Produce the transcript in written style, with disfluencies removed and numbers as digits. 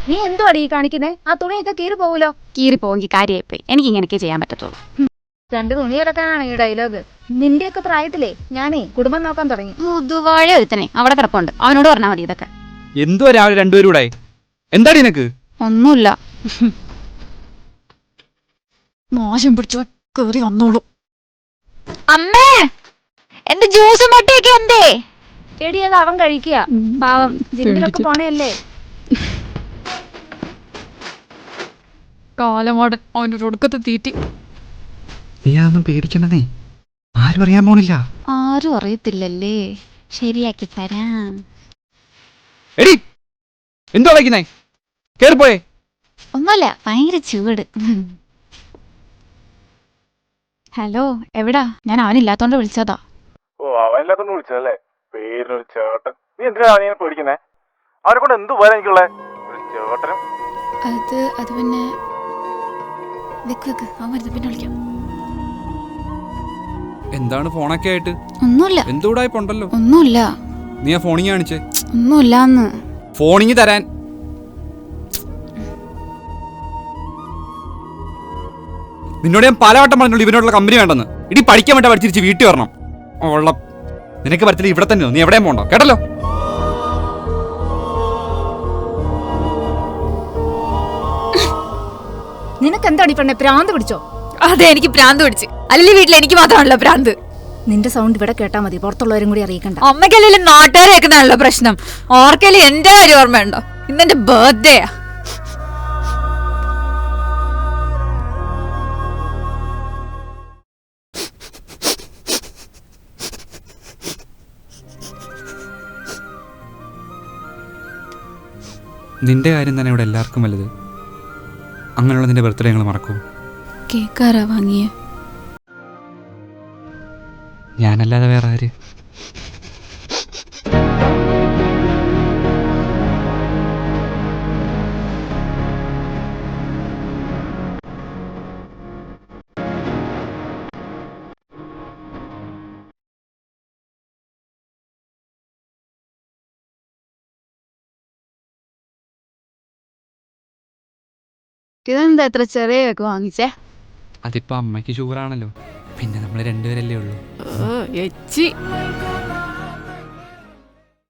നീ എന്തുവാടി ഈ കാണിക്കുന്നേ? ആ തുണിയൊക്കെ കീറി പോവൂലോ. കീറി പോവെങ്കിൽ കാര്യമായിപ്പോയി. എനിക്ക് ഇങ്ങനെയൊക്കെ ചെയ്യാൻ പറ്റത്തുള്ളൂ. രണ്ട് തുണി കിടക്കാനാണ് ഈ ഡയലോഗ്. നിന്റെയൊക്കെ പ്രായത്തിലേ ഞാനേ കുടുംബം നോക്കാൻ തുടങ്ങി. മുതുവാഴ ഒരുത്തനെ അവിടെ കിടപ്പുണ്ട്, അവനോട് പറഞ്ഞാൽ മതി ഇതൊക്കെ. എന്തുവാ രാവിലെ രണ്ടുപേരും കൂടെ? എന്താടി നിനക്ക്? ഒന്നുമില്ല. മോശം പിടിച്ചോ കേറി വന്നോളൂ. അമ്മേ, എന്റെ ജ്യൂസ് മുട്ടയൊക്കെ എന്തേ? എടി അത് അവൻ കഴിക്കുക. പാവം ജിമ്മിലൊക്കെ പോണേയല്ലേ. കാലമാടൻ അവൻ്റെ ഒടുക്കത്തെ തീറ്റി. നീ അതൊന്നും പേടിക്കണ്ടേ, ആരും അറിയാൻ പോണില്ല. ആരും അറിയത്തില്ലല്ലേ, ശരിയാക്കി തരാം. എടി എന്തോ കളിക്കുന്നേ? കേറിപ്പോയേ. ഒന്നുമല്ല, ഭയങ്കര ചൂട്. ഹലോ, എവിടാ? ഞാൻ അവനില്ലാത്തോണ്ട് വിളിച്ചതാ. ഓ, അവനില്ലാത്തോണ്ട് വിളിച്ചതല്ലേ? പേരിനൊരു ചേട്ടൻ. നീ എന്തിനാ അവനെ പേടിക്കുന്നേ? അവനെ കൊണ്ട് എന്ത് ഉപകാരം എനിക്കുള്ളേ? ഒരു ചേട്ടനും. അത് പിന്നെ അവൻ വരുന്നത് പിന്നെ വിളിക്കാം. എന്താണ് ഫോണൊക്കെ ആയിട്ട്? ഒന്നുമില്ല. എന്തോടായിപ്പുണ്ടല്ലോ. ഒന്നുമില്ല. നീ ആ ഫോണിങ് കാണിച്ചേ. ഒന്നുമില്ലാന്ന്. ഫോണിങ് തരാൻ. നിന്നോട് ഞാൻ പലവട്ടം പറഞ്ഞുള്ളൂ ഇവനോടുള്ള കമ്പനി വേണ്ടെന്ന്. ഇടി പഠിക്കാൻ വേണ്ട പഠിച്ചിരിച്ച് വീട്ടിൽ വരണം. ഉള്ള നിനക്ക് പറ്റത്തില്ല, ഇവിടെ തന്നെ നീ എവിടെയും പോണ്ടോ, കേട്ടല്ലോ. നിനക്ക് എന്താടി പെണ്ണെ, പ്രാന്ത് പിടിച്ചോ? അതെ, എനിക്ക് പ്രാന്ത് പിടിച്ച്. അല്ലെങ്കിൽ വീട്ടിൽ എനിക്ക് മാത്രമാണല്ലോ പ്രാന്ത്. നിന്റെ സൗണ്ട് ഇവിടെ കേട്ടാ മതി, പുറത്തുള്ളവരും കൂടി അറിയിക്കണ്ട. അമ്മയ്ക്കല്ലെങ്കിലും നാട്ടുകാരെ കേൾക്കുന്നതാണല്ലോ പ്രശ്നം. ഓർക്കല്ലേ എന്റെ കാര്യം ഓർമ്മയുണ്ടോ? ഇന്നെന്റെ ബർത്ത്ഡേയാ. നിന്റെ കാര്യം തന്നെ ഇവിടെ എല്ലാവർക്കും വലുത്. അങ്ങനെയുള്ള നിന്റെ ബർത്ത്ഡേ ഞങ്ങൾ മറക്കൂ? കേക്കാരാ വാങ്ങിയ? ഞാനല്ലാതെ വേറെ ആര്? ഇതെന്താ എത്ര ചെറിയൊക്കെ വാങ്ങിച്ചേ? അതിപ്പോ അമ്മയ്ക്ക് ഷുഗറാണല്ലോ, പിന്നെ നമ്മൾ രണ്ടുപേരല്ലേ ഉള്ളൂ. എച്ചി.